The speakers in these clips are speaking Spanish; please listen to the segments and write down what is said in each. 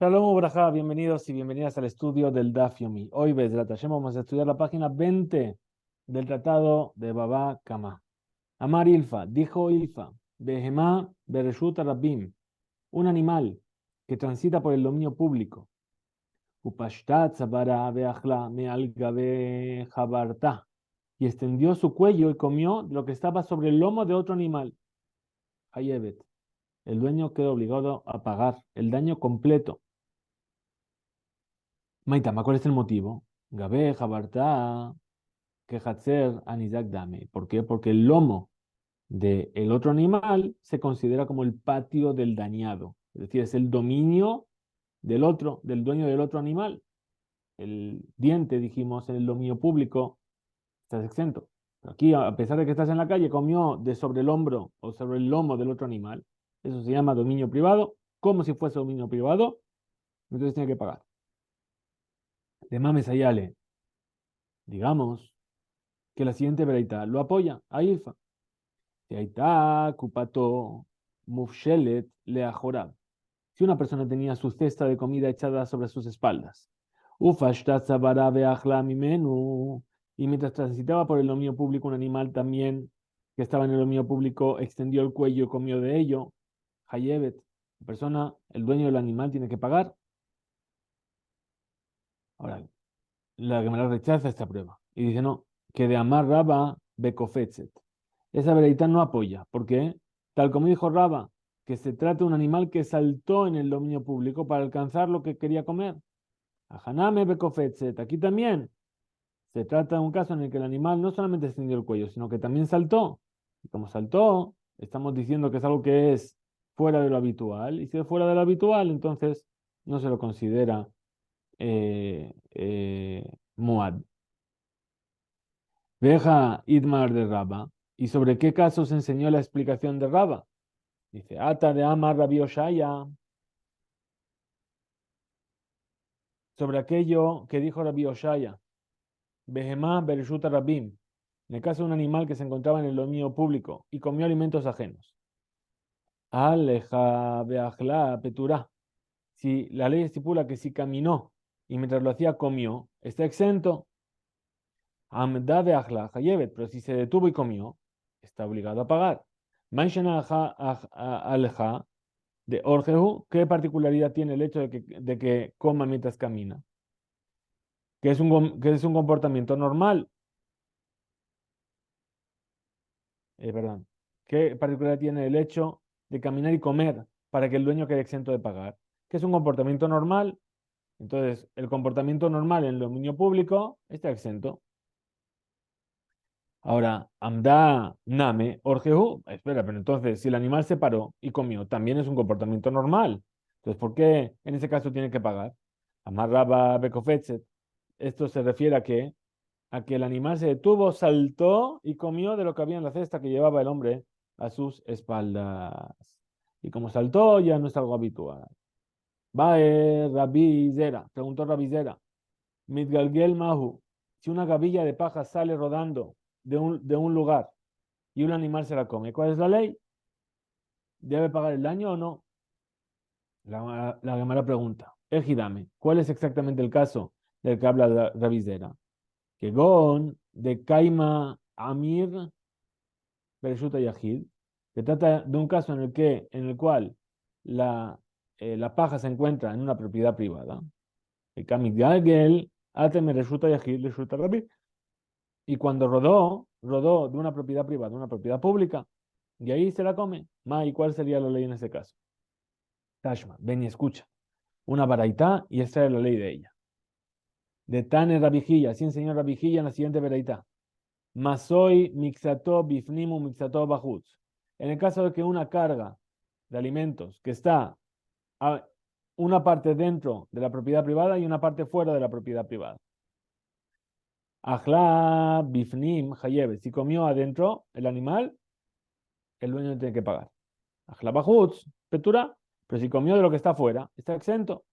Shalom Ubrajá, bienvenidos y bienvenidas al estudio del Daf Yomi. Hoy, Bezrat Hashem, vamos a estudiar la página 20 del tratado de Baba Kama. Amar Ilfa, dijo Ilfa, Behemá Bereshut Rabbim, un animal que transita por el dominio público. Upashtat Zabara Beachla Meal Gabe Jabarta, y extendió su cuello y comió de lo que estaba sobre el lomo de otro animal. Hayevet, el dueño quedó obligado a pagar el daño completo. Maitama, ¿cuál es el motivo? Gabe, Jabartá, Kehatzer, Anizak Dame. ¿Por qué? Porque el lomo del otro animal se considera como el patio del dañado. Es decir, es el dominio del otro, del dueño del otro animal. El diente, dijimos, en el dominio público, estás exento. Aquí, a pesar de que estás en la calle, comió de sobre el hombro o sobre el lomo del otro animal. Eso se llama dominio privado, como si fuese dominio privado, entonces tiene que pagar. De mames ayale, digamos que la siguiente vereita lo apoya a Ilfa. Teaitá, Kupato, Mufshelet, Leajorab. Si una persona tenía su cesta de comida echada sobre sus espaldas, Ufashtat Zabara Beachla Mimenu, y mientras transitaba por el dominio público, un animal también que estaba en el dominio público extendió el cuello y comió de ello, Hayevet, la persona, el dueño del animal, tiene que pagar. Ahora, la Gemara rechaza esta prueba y dice no, que de Amar Raba Bekofetzet. Esa veredita no apoya. ¿Por qué? Tal como dijo Raba, que se trata de un animal que saltó en el dominio público para alcanzar lo que quería comer. Ajaname Bekofetzet. Aquí también se trata de un caso en el que el animal no solamente extendió el cuello, sino que también saltó. Y como saltó, estamos diciendo que es algo que es fuera de lo habitual. Y si es fuera de lo habitual, entonces no se lo considera Muad. Veja Idmar de Raba. ¿Y sobre qué casos enseñó la explicación de Raba? Dice, Ata de Amar Rabbi Oshaya. Sobre aquello que dijo Rabbi Oshaya. Behemá Bereshuta Rabim. En el caso de un animal que se encontraba en el dominio público y comió alimentos ajenos. Aleja Beachla Peturá. Si la ley estipula que si caminó y mientras lo hacía comió, está exento. Amda Beachla Hayevet. Pero si se detuvo y comió, está obligado a pagar. Maishana Aleja de Orgehu, ¿qué particularidad tiene el hecho de que coma mientras camina? Que es un comportamiento normal. Perdón. ¿Qué particularidad tiene el hecho de caminar y comer para que el dueño quede exento de pagar? Que es un comportamiento normal. Entonces, el comportamiento normal en el dominio público está exento. Ahora, Amda Name Orgehu, espera, pero entonces, si el animal se paró y comió, también es un comportamiento normal. Entonces, ¿por qué en ese caso tiene que pagar? Amarraba Bekofetzet. Esto se refiere a que el animal se detuvo, saltó y comió de lo que había en la cesta que llevaba el hombre a sus espaldas. Y como saltó, ya no es algo habitual. Rabbi Zera, preguntó Rabbi Zera, Mitgalgel Mahu, si una gavilla de paja sale rodando de un lugar y un animal se la come, ¿cuál es la ley? ¿Debe pagar el daño o no? La Gemara pregunta, Ejidame, ¿cuál es exactamente el caso del que habla Rabbi Zera? Que Gon de Kaima Amir Bereshuta Yahid, se trata de un caso en el cual la paja se encuentra en una propiedad privada. El Kamik Gagel, Ateme Reshuta Yahid, Reshuta Rabbi. Y cuando rodó de una propiedad privada a una propiedad pública, y ahí se la come. Ma, ¿y cuál sería la ley en ese caso? Tashma, ven y escucha. Una baraitá y esta es la ley de ella. De Tane Rabijilla, así enseñó Rabijilla en la siguiente baraitá. Masoy mixato bifnimu mixato bajutz. En el caso de que una carga de alimentos que está a una parte dentro de la propiedad privada y una parte fuera de la propiedad privada. Ajla bifnim hayebe. Si comió adentro el animal, el dueño tiene que pagar. Ajla bajutz, petura. Pero si comió de lo que está afuera, está exento.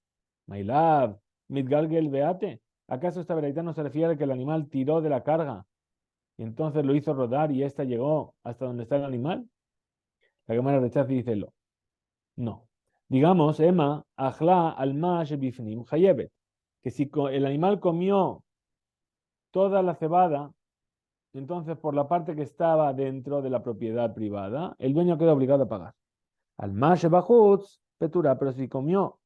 Mailab, mitgalgel beate. ¿Acaso esta veredad no se refiere a que el animal tiró de la carga y entonces lo hizo rodar y ésta llegó hasta donde está el animal? La Gemara rechaza y dice no. Digamos, Emma, Ajla alma shebifnim hayebet, que si el animal comió toda la cebada, entonces por la parte que estaba dentro de la propiedad privada, el dueño queda obligado a pagar. Alma shebachutz, petura, pero si comió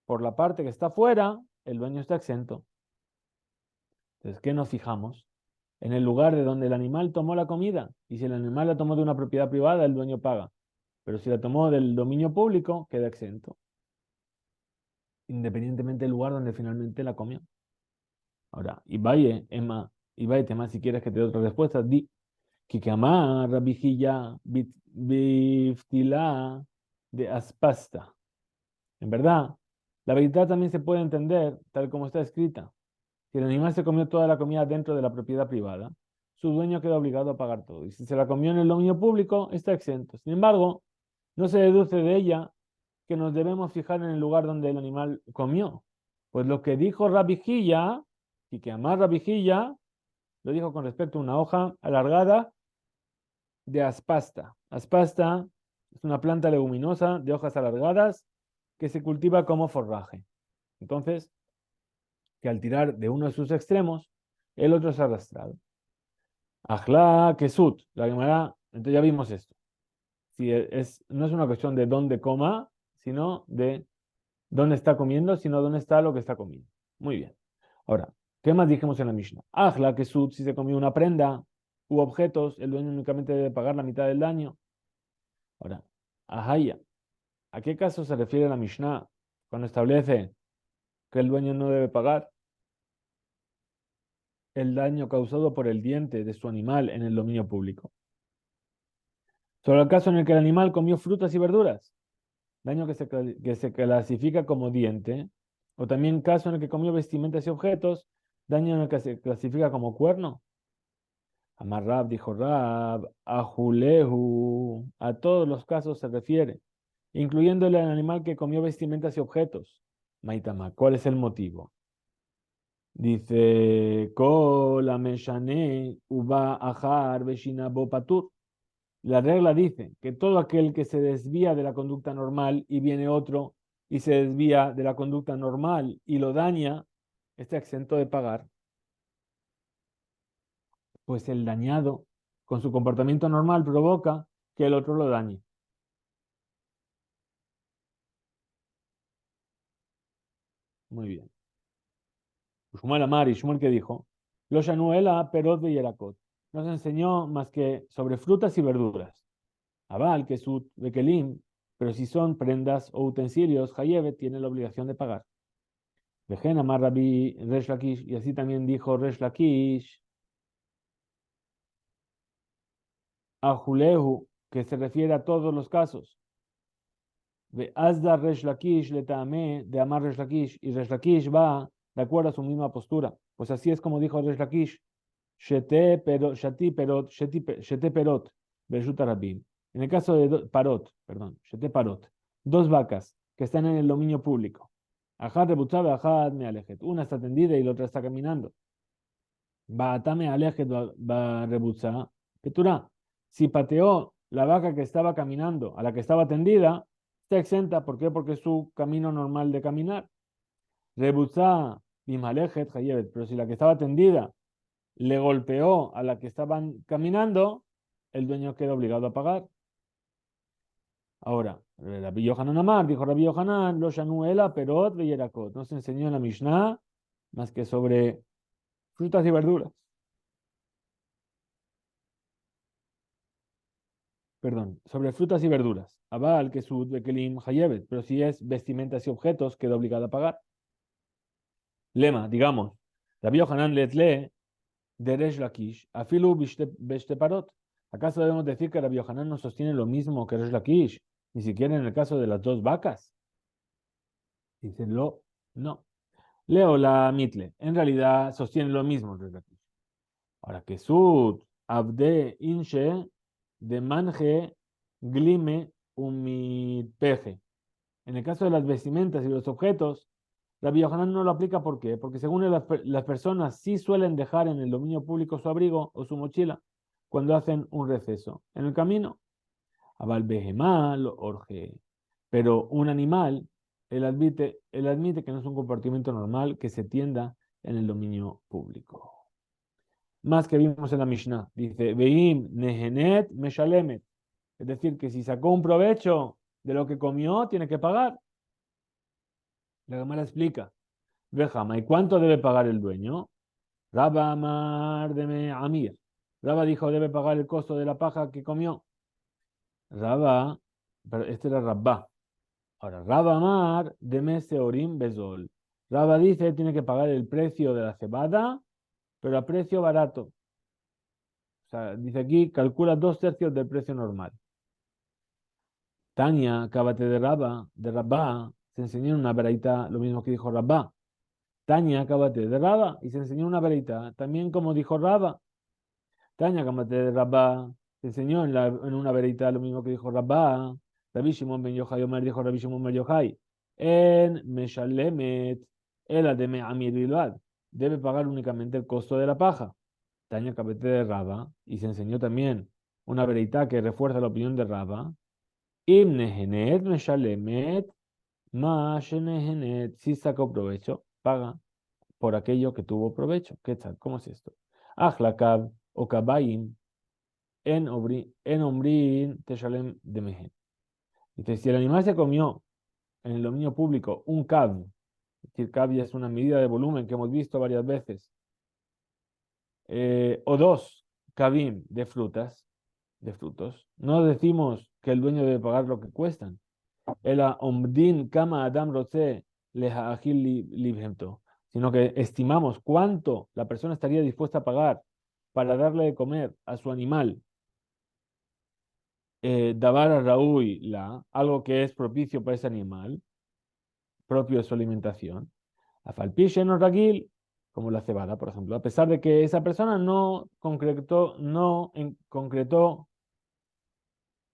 por la parte que está fuera, el dueño está exento. Entonces, ¿qué nos fijamos? En el lugar de donde el animal tomó la comida. Y si el animal la tomó de una propiedad privada, el dueño paga. Pero si la tomó del dominio público, queda exento, independientemente del lugar donde finalmente la comió. Ahora, Ibaye, Emma, Ibaye, tema, si quieres que te dé otra respuesta, di, Kikama, Rabijilla, Biftila, de Aspasta. En verdad, la verdad también se puede entender tal como está escrita. Si el animal se comió toda la comida dentro de la propiedad privada, su dueño queda obligado a pagar todo. Y si se la comió en el dominio público, está exento. Sin embargo, no se deduce de ella que nos debemos fijar en el lugar donde el animal comió. Pues lo que dijo Rabijilla, y que amar Rabijilla, lo dijo con respecto a una hoja alargada de aspasta. Aspasta es una planta leguminosa de hojas alargadas que se cultiva como forraje. Entonces, que al tirar de uno de sus extremos, el otro es arrastrado. Ajla kesut, la Gemara, entonces ya vimos esto. Si no es una cuestión de dónde coma, sino de dónde está comiendo, sino dónde está lo que está comiendo. Muy bien. Ahora, ¿qué más dijimos en la Mishnah? Ajla kesut, si se comió una prenda u objetos, el dueño únicamente debe pagar la mitad del daño. Ahora, ajaya, ¿a qué caso se refiere la Mishnah cuando establece que el dueño no debe pagar el daño causado por el diente de su animal en el dominio público? Sobre el caso en el que el animal comió frutas y verduras, daño que se clasifica como diente, o también caso en el que comió vestimentas y objetos, daño en el que se clasifica como cuerno. Amar Rab, dijo Rab, a Julehu, a todos los casos se refiere, incluyendo el animal que comió vestimentas y objetos. Maitama, ¿cuál es el motivo? Dice, Kol ameshane uba ajar veshina bo patur. La regla dice que todo aquel que se desvía de la conducta normal y viene otro y se desvía de la conducta normal y lo daña, está exento de pagar. Pues el dañado con su comportamiento normal provoca que el otro lo dañe. Muy bien. Shmuel Amar y Shmuel que dijo, lo Shanuela perot de Yerakot. Nos enseñó más que sobre frutas y verduras. Abal, Kesut, Bekelim, pero si son prendas o utensilios, Hayebe tiene la obligación de pagar. Vejen Amar Rabbi Resh Lakish, y así también dijo Resh Lakish, a Julehu, que se refiere a todos los casos. Ve Azda Resh Lakish le tame de Amar Resh Lakish, y Resh Lakish va de acuerdo a su misma postura. Pues así es como dijo Resh Lakish, Sheti perot, Shete perot, Beshuta Rabim. En el caso de parot, perdón, Shete parot, dos vacas que están en el dominio público. Ajad rebutzaba, ajad me alejet. Una está tendida y la otra está caminando. Baatame alejet va rebutza. Petura, si pateó la vaca que estaba caminando a la que estaba tendida, está exenta. ¿Por qué? Porque es su camino normal de caminar. Rebutza, bimalejet, hayevet. Pero si la que estaba tendida le golpeó a la que estaban caminando, el dueño queda obligado a pagar. Ahora, Rabbi Yohanan Amar, dijo Rabbi Yohanan, lo shanuela perot veyerakot. No se enseñó en la Mishnah más que sobre frutas y verduras. Perdón, sobre frutas y verduras. Abal, kesud, bekelim, hayebet. Pero si es vestimentas y objetos, queda obligado a pagar. Lema, digamos, Rabbi Yohanan letle de Resh Lakish, afilu bishte parot. ¿Acaso debemos decir que Rabbi Yohanan no sostiene lo mismo que Resh Lakish? Ni siquiera en el caso de las dos vacas. Dice, no. Leo la mitle. En realidad sostiene lo mismo Resh Lakish. Ahora, kesud, abde, inche, de manje, glime, peje. En el caso de las vestimentas y los objetos, Rabbi Yohanan no lo aplica. ¿Por qué? Porque según él, las personas sí suelen dejar en el dominio público su abrigo o su mochila cuando hacen un receso. En el camino, Abal Behemal, Orge. Pero un animal, él admite que no es un comportamiento normal que se tienda en el dominio público. Más que vimos en la Mishnah, dice, Veim nehenet meshalemet. Es decir, que si sacó un provecho de lo que comió, tiene que pagar. La Gemara explica, Vejama, ¿y cuánto debe pagar el dueño? Rabba Amar de Amir. Rabba dijo, debe pagar el costo de la paja que comió. Rabba, pero este era Rabba. Ahora, Rabba Amar de Seorim Bezol. Rabba dice, tiene que pagar el precio de la cebada, pero a precio barato. O sea, dice aquí, calcula 2/3 del precio normal. Tania, cábate de Rabba, se enseñó en una veraita lo mismo que dijo Rabba. Tania, cábate de Rabba, y se enseñó una veraita, también como dijo Rabba. Tania, cábate de Rabba, se enseñó en una veraita lo mismo que dijo Rabba. Rabbi Shimon ben Yochai Omer dijo Rabbi Shimon ben Yochai. En Meshalemet, el de Me'amir Bilbad. Debe pagar únicamente el costo de la paja. Tania, cábate de Rabba, y se enseñó también una veraita que refuerza la opinión de Rabba. Im nehenet meshalemet ma shenehenet. Si sacó provecho, paga por aquello que tuvo provecho. ¿Qué tal? ¿Cómo es esto? Achlakab o kabayim en ombrin teshalem de mehen. Dice, si el animal se comió en el dominio público un cab, es decir, cab ya es una medida de volumen que hemos visto varias veces, o dos cabim de frutos, no decimos que el dueño debe pagar lo que cuestan. El omdin kama adam rotze lehaachil libhemto, sino que estimamos cuánto la persona estaría dispuesta a pagar para darle de comer a su animal, davar a raúl algo que es propicio para ese animal, propio de su alimentación, a falpiche no ragil, como la cebada, por ejemplo, a pesar de que esa persona no concretó,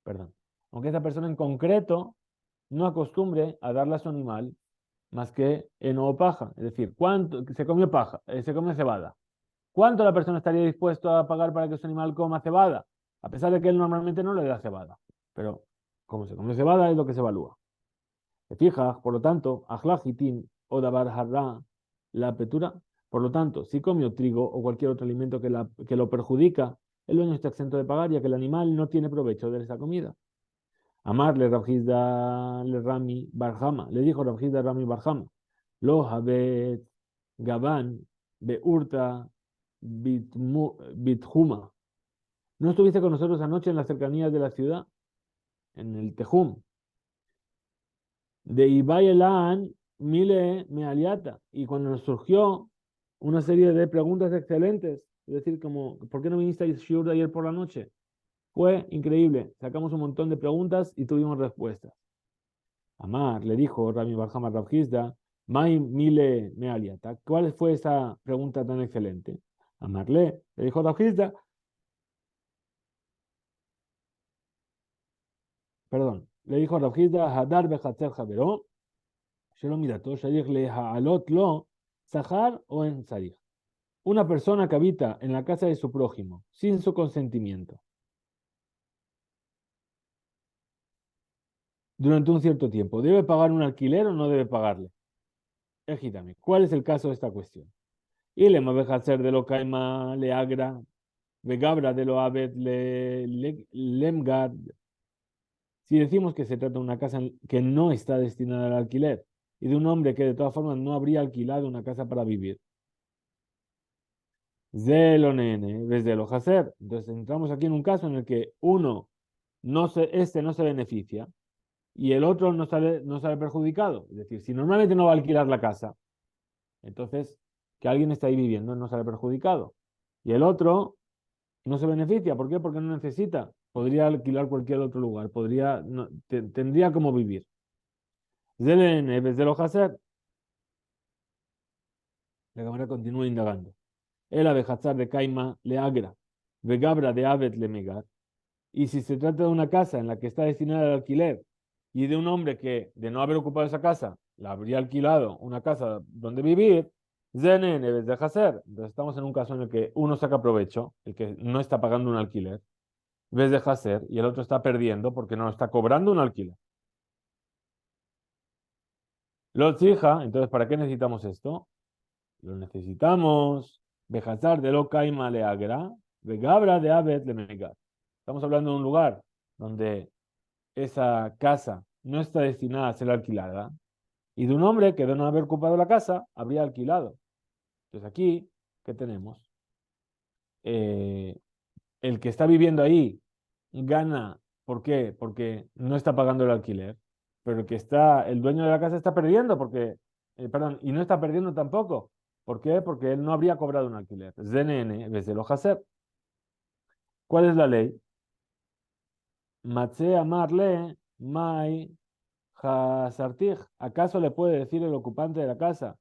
perdón, aunque esa persona en concreto no acostumbre a darle a su animal más que heno o paja. Es decir, ¿cuánto se comió paja? Se comió cebada. ¿Cuánto la persona estaría dispuesto a pagar para que su animal coma cebada? A pesar de que él normalmente no le da cebada. Pero como se comió cebada es lo que se evalúa. Se fija, por lo tanto, ajlajitin o dabar harra, la apertura. Por lo tanto, si comió trigo o cualquier otro alimento que lo perjudica, el dueño está exento de pagar ya que el animal no tiene provecho de esa comida. Amarle Rabjizda le Rami Barjama. Le dijo Rabjizda Rami Barjama. Lo habet Gabán Beurta Bithuma. ¿No estuviste con nosotros anoche en las cercanías de la ciudad? En el Tejum. De Ibayelan Mile Mealiata. Y cuando nos surgió una serie de preguntas excelentes, es decir, como, ¿por qué no viniste a Shiur ayer por la noche? Fue increíble. Sacamos un montón de preguntas y tuvimos respuestas. Amar, le dijo Rami Barjama Rabjizda, Mai Mile Mealiata. ¿Cuál fue esa pregunta tan excelente? Amarle, le dijo Rabjizda, perdón, le dijo Rabjizda, Hadar Bechatzer Javero, Shelo Mirato, Sharich le Haalot Lo, Sahar o en Sarich. Una persona que habita en la casa de su prójimo sin su consentimiento durante un cierto tiempo, ¿debe pagar un alquiler o no debe pagarle? Ejítame, ¿cuál es el caso de esta cuestión? Y le hacer de lo caima le agra, vegabra de lo abed lemgad. Si decimos que se trata de una casa que no está destinada al alquiler y de un hombre que de todas formas no habría alquilado una casa para vivir. Zelo nene, desde lo hacer. Entonces entramos aquí en un caso en el que uno este no se beneficia y el otro no sale perjudicado. Es decir, si normalmente no va a alquilar la casa, entonces que alguien está ahí viviendo no sale perjudicado. Y el otro no se beneficia. ¿Por qué? Porque no necesita. Podría alquilar cualquier otro lugar. Tendría como vivir. Zelen, vez de lo hacer, la cámara continúa indagando. El abejazar de Caima le agra. Vegabra de Abed le megar. Y si se trata de una casa en la que está destinada al alquiler y de un hombre que, de no haber ocupado esa casa, la habría alquilado una casa donde vivir, Zenen, vez de hacer. Entonces estamos en un caso en el que uno saca provecho, el que no está pagando un alquiler, vez de hacer, y el otro está perdiendo porque no está cobrando un alquiler. Lo hija, entonces, ¿para qué necesitamos esto? Lo necesitamos. Bejazar de lo caima le agra, vegabra de abet le megar. Estamos hablando de un lugar donde esa casa no está destinada a ser alquilada y de un hombre que de no haber ocupado la casa habría alquilado. Entonces aquí, ¿qué tenemos? Eh, el que está viviendo ahí gana, ¿por qué? Porque no está pagando el alquiler, pero el dueño de la casa está perdiendo perdón, y no está perdiendo tampoco. ¿Por qué? Porque él no habría cobrado un alquiler. ZNN, desde lo hacer. ¿Cuál es la ley? Matse amarle, mai hasartij. ¿Acaso le puede decir el ocupante de la casa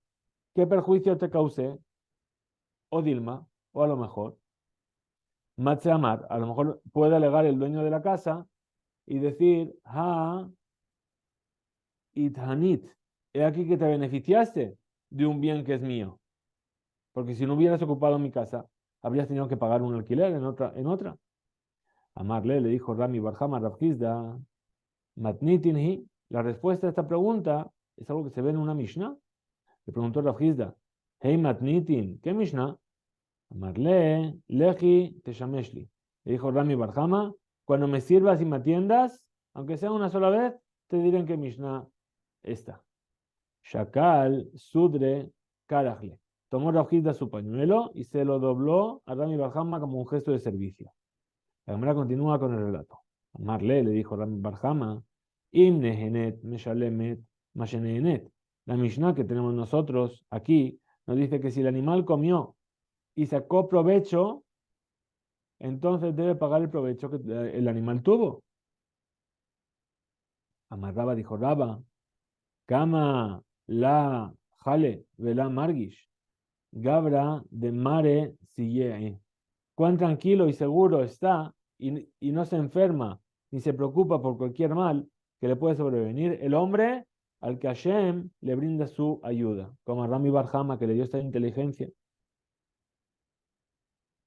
qué perjuicio te causé? O Dilma, o a lo mejor. Matse amar, a lo mejor puede alegar el dueño de la casa y decir, Ithanit, he aquí que te beneficiaste de un bien que es mío. Porque si no hubieras ocupado mi casa, habrías tenido que pagar un alquiler en otra. Amarle le dijo Rami Barhama Rabhizda, Matnitinhi. La respuesta a esta pregunta es algo que se ve en una Mishnah. Le preguntó Rabhizda, Hey Matnitin, ¿qué Mishnah? Amarle, Leji Teshameshli. Le dijo Rami Barhama, cuando me sirvas y me atiendas, aunque sea una sola vez, te diré en qué Mishnah está. Shakal, Sudre, Karajle. Tomó Rabhizda su pañuelo y se lo dobló a Rami Barhama como un gesto de servicio. La Gemara continúa con el relato. Amarle le dijo Rami Barhama, Im nehenet meshalemet masheneenet. La Mishnah que tenemos nosotros aquí nos dice que si el animal comió y sacó provecho, entonces debe pagar el provecho que el animal tuvo. Amarraba dijo Raba, Kama la jale vela margish. Gabra de mare sigue. Cuán tranquilo y seguro está y no se enferma ni se preocupa por cualquier mal que le puede sobrevenir el hombre al que Hashem le brinda su ayuda, como a Rami Barhama que le dio esta inteligencia.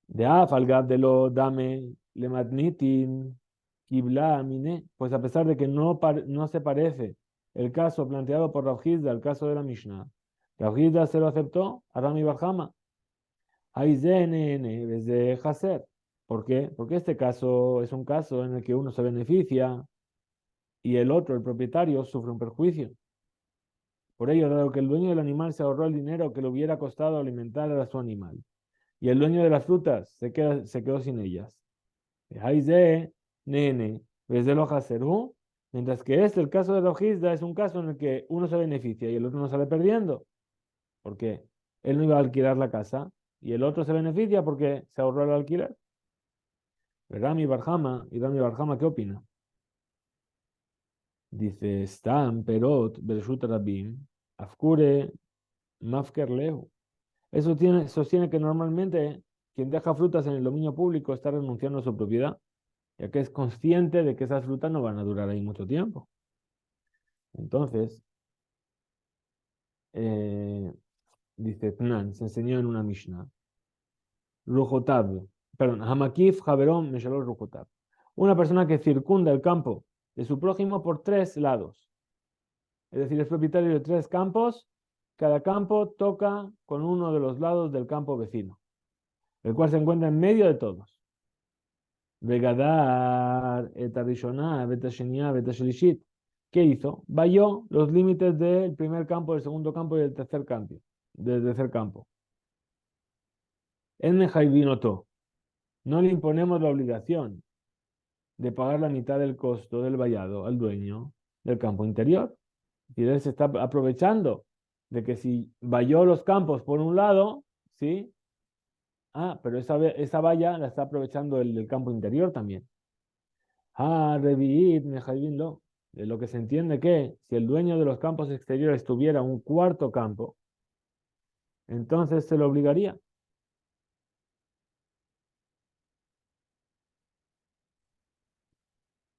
De Afalgab de lo dame le matnitin kibla amine, pues a pesar de que no se parece el caso planteado por Rav Hizda al caso de la Mishnah, Rav Hizda se lo aceptó a Rami Barhama. Hay ZNN desde Hacer. ¿Por qué? Porque este caso es un caso en el que uno se beneficia y el otro, el propietario, sufre un perjuicio. Por ello, dado que el dueño del animal se ahorró el dinero que le hubiera costado alimentar a su animal, y el dueño de las frutas se quedó sin ellas. Hay ZNN desde lo Hacer. Mientras que el caso de Rojizda, es un caso en el que uno se beneficia y el otro no sale perdiendo. ¿Por qué? Él no iba a alquilar la casa y el otro se beneficia porque se ahorró el alquiler. Rami Barhama, ¿y Rami Barhama qué opina? Dice, Stam, Perot, Bershut Rabim, Afkure, Mafker Leu. Sostiene que normalmente quien deja frutas en el dominio público está renunciando a su propiedad, ya que es consciente de que esas frutas no van a durar ahí mucho tiempo. Entonces, dice Tnan, se enseñó en una Mishnah, Rujotab, perdón, Hamakif, Javerón, Meshalor, Rujotab. Una persona que circunda el campo de su prójimo por 3 lados. Es decir, es propietario de 3 campos, cada campo toca con uno de los lados del campo vecino, el cual se encuentra en medio de todos. Vegadar, etarishoná, betashenia, betashelishit. ¿Qué hizo? Valló los límites del primer campo, del segundo campo y del tercer campo. En Mejaivinoto, no le imponemos la obligación de pagar la mitad del costo del vallado al dueño del campo interior. Y él se está aprovechando de que si valló los campos por un lado, ¿sí? Pero esa valla la está aprovechando el del campo interior también. Revit, lo. De lo que se entiende que si el dueño de los campos exteriores tuviera un cuarto campo, entonces se lo obligaría.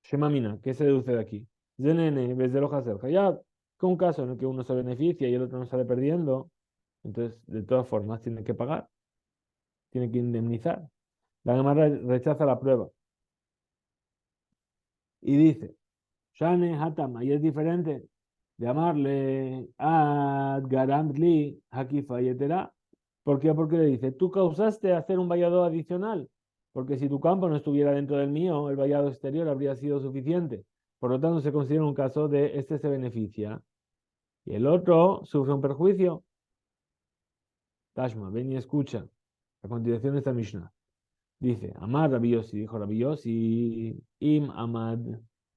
Shemamina, ¿qué se deduce de aquí? Zenene, desde lo hacer hayab, con un caso en el que uno se beneficia y el otro no sale perdiendo, entonces de todas formas tiene que pagar, tiene que indemnizar. La Gemara rechaza la prueba y dice, Shane Hatama, y es diferente llamarle ad garantli hakifa yetera. ¿Por qué? Porque le dice, tú causaste hacer un vallado adicional, porque si tu campo no estuviera dentro del mío, el vallado exterior habría sido suficiente. Por lo tanto, se considera un caso de este se beneficia y el otro sufre un perjuicio. Tashma, ven y escucha. A continuación esta Mishnah. Dice, Amar Rabbi Yossi, dijo Rabbi Yossi, Im Amad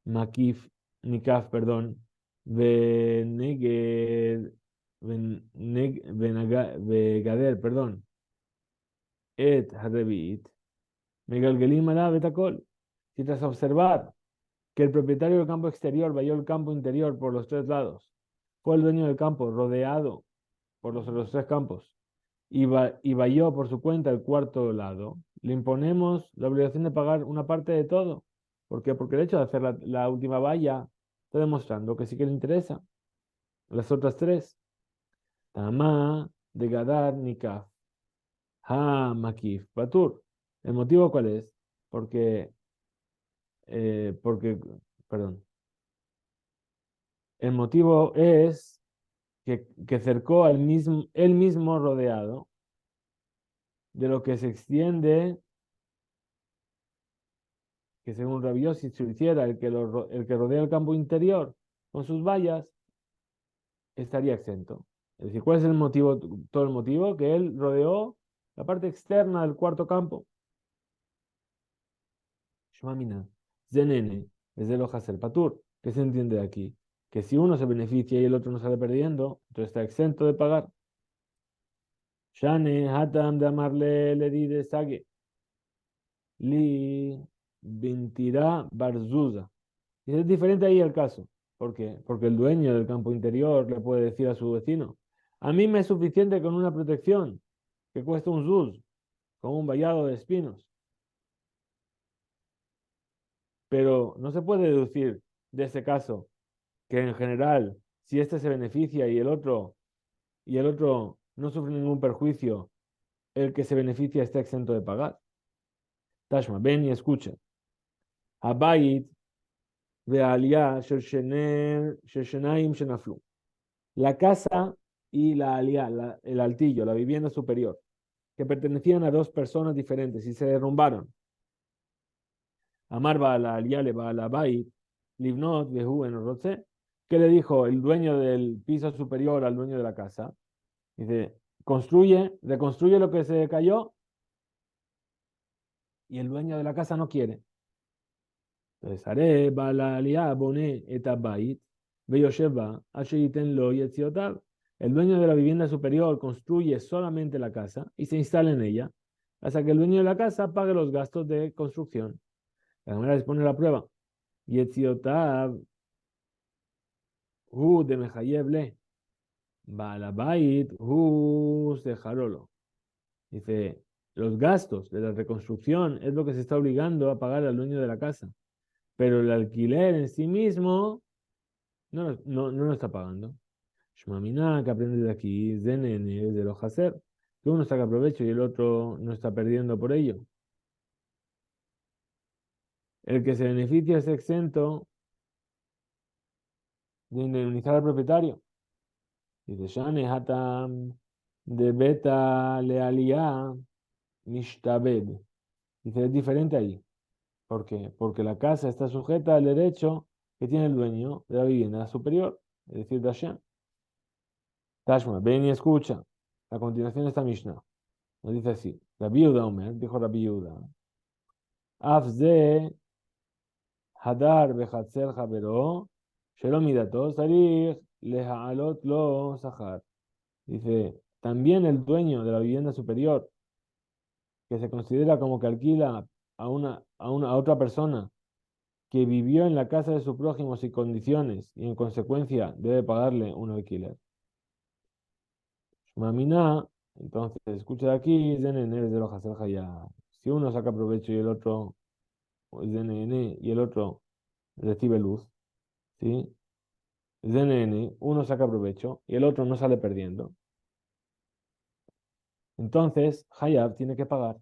Makif Nikaf, perdón, Veneged, Vegader, perdón, Et Harrevit, Megalgelim Alá Betakol. Si tras observar que el propietario del campo exterior valló el campo interior por los tres lados, fue el dueño del campo rodeado por los tres campos y valló por su cuenta el cuarto lado, le imponemos la obligación de pagar una parte de todo. ¿Por qué? Porque el hecho de hacer la última valla está demostrando que sí que le interesa. Las otras tres, Tamá, de Gadar, Nikaf, Ha, Makif, Batur. ¿El motivo cuál es? Porque, porque, perdón, el motivo es que cercó al mismo, él mismo rodeado de lo que se extiende que según Rabbi Yossi, si se hiciera el que rodea el campo interior con sus vallas, estaría exento. Es decir, ¿cuál es el motivo, todo el motivo? Que él rodeó la parte externa del cuarto campo. Shmamina, Zenene, desde el el Patur. ¿Qué se entiende de aquí? Que si uno se beneficia y el otro no sale perdiendo, entonces está exento de pagar. Shane, Hatam de amarle le di de Sage, Li, Bintira, Barzuza. Y es diferente ahí el caso. ¿Por qué? Porque el dueño del campo interior le puede decir a su vecino, a mí me es suficiente con una protección que cuesta un zuz, con un vallado de espinos. Pero no se puede deducir de ese caso que en general, si este se beneficia y el otro no sufre ningún perjuicio, el que se beneficia está exento de pagar. Tashma, ven y escucha. Habayit ve'aliyah shel shenaim shenaflu. La casa y la alía, el altillo, la vivienda superior, que pertenecían a dos personas diferentes y se derrumbaron. Amar va a la alía le va a la bait, livnot vehu en roce. ¿Qué le dijo el dueño del piso superior al dueño de la casa? Dice, construye, reconstruye lo que se cayó y el dueño de la casa no quiere. Entonces, haré va la alía bone etabait, veyosheva, lo yetziotav. El dueño de la vivienda superior construye solamente la casa y se instala en ella, hasta que el dueño de la casa pague los gastos de construcción. La manera de poner la prueba. Yetziotav, hu de mejayev le, balabait, hu sejarolo. Dice, los gastos de la reconstrucción es lo que se está obligando a pagar al dueño de la casa, pero el alquiler en sí mismo no lo está pagando. Shmamina, que aprende de aquí, Zenene, es de los hacer, que uno saca provecho y el otro no está perdiendo por ello. El que se beneficia es exento de indemnizar al propietario. Dice, Shane Hatam de Beta Lealía Mishtabed. Dice, es diferente ahí. ¿Por qué? Porque la casa está sujeta al derecho que tiene el dueño de la vivienda superior, es decir, de Hashem. Tashma, ven y escucha. A continuación esta Mishnah. Nos dice así. Rabbi Yehuda Omer, dijo Rabbi Yehuda. Afze Hadar Bechatzer Javero, Shelo Midato, Sarich, Lehaalot Lo Sahar. Dice, también el dueño de la vivienda superior, que se considera como que alquila a otra persona que vivió en la casa de su prójimo sin condiciones y en consecuencia debe pagarle un alquiler. Shmamina, entonces escucha de aquí, Zenene es de los Hazel Hayah. Si uno saca provecho y el otro, Zenene, y el otro recibe luz, ¿sí? ZNN, uno saca provecho y el otro no sale perdiendo. Entonces, Hayab tiene que pagar.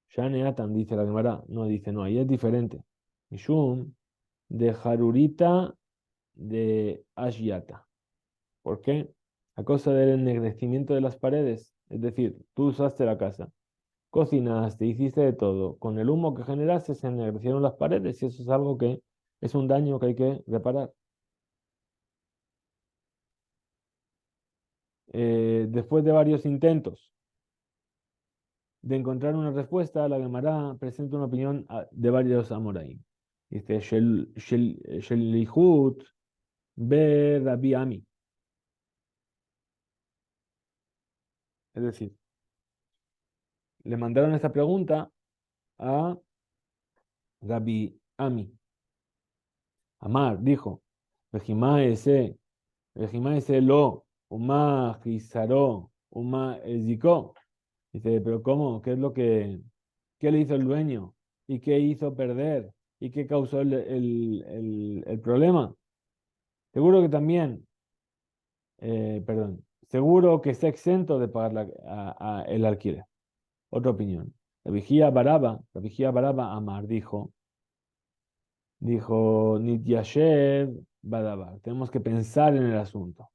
Shane Atan dice la Gemara, no dice, no, ahí es diferente. Mishum de Harurita de Ashyata. ¿Por qué? A causa del ennegrecimiento de las paredes. Es decir, tú usaste la casa, cocinaste, hiciste de todo. Con el humo que generaste se ennegrecieron las paredes y eso es algo que es un daño que hay que reparar. Después de varios intentos de encontrar una respuesta, la Gemara presenta una opinión de varios amoraim. Dice, Shelihut be Rabbi Ami. Es decir, le mandaron esta pregunta a Rabbi Ami. Amar dijo, Vejima ese lo, Uma Gizaró, Uma Ezikó. Dice, pero ¿cómo? ¿Qué le hizo el dueño? ¿Y qué hizo perder? ¿Y qué causó el problema? Seguro que también, seguro que está exento de pagar el alquiler. Otra opinión. La vigía Baraba Amar dijo, Nityashev Badabar, tenemos que pensar en el asunto.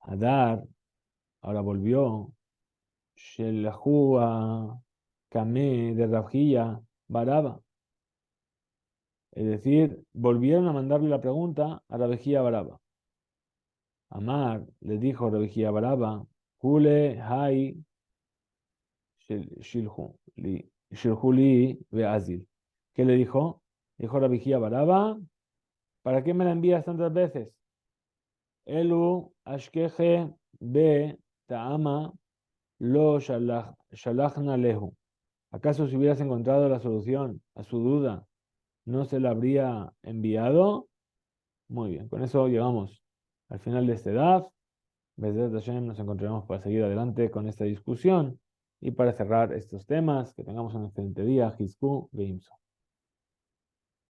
Hadar, ahora volvió, Shelahua, Kameh de Rabjía Baraba. Es decir, volvieron a mandarle la pregunta a Rabejía Baraba. Amar le dijo Rabejía Baraba, Hule Hai Shilhuli Beazil. ¿Qué le dijo? Dijo Rabejía Baraba, ¿para qué me la envías tantas veces? Elu Ashkeje Be Taama Lo Shalachna Lehu. ¿Acaso si hubieras encontrado la solución a su duda, no se la habría enviado? Muy bien, con eso llegamos al final de este DAF. Besdet Hashem, nos encontraremos para seguir adelante con esta discusión y para cerrar estos temas. Que tengamos un excelente día. Hizku Veimso.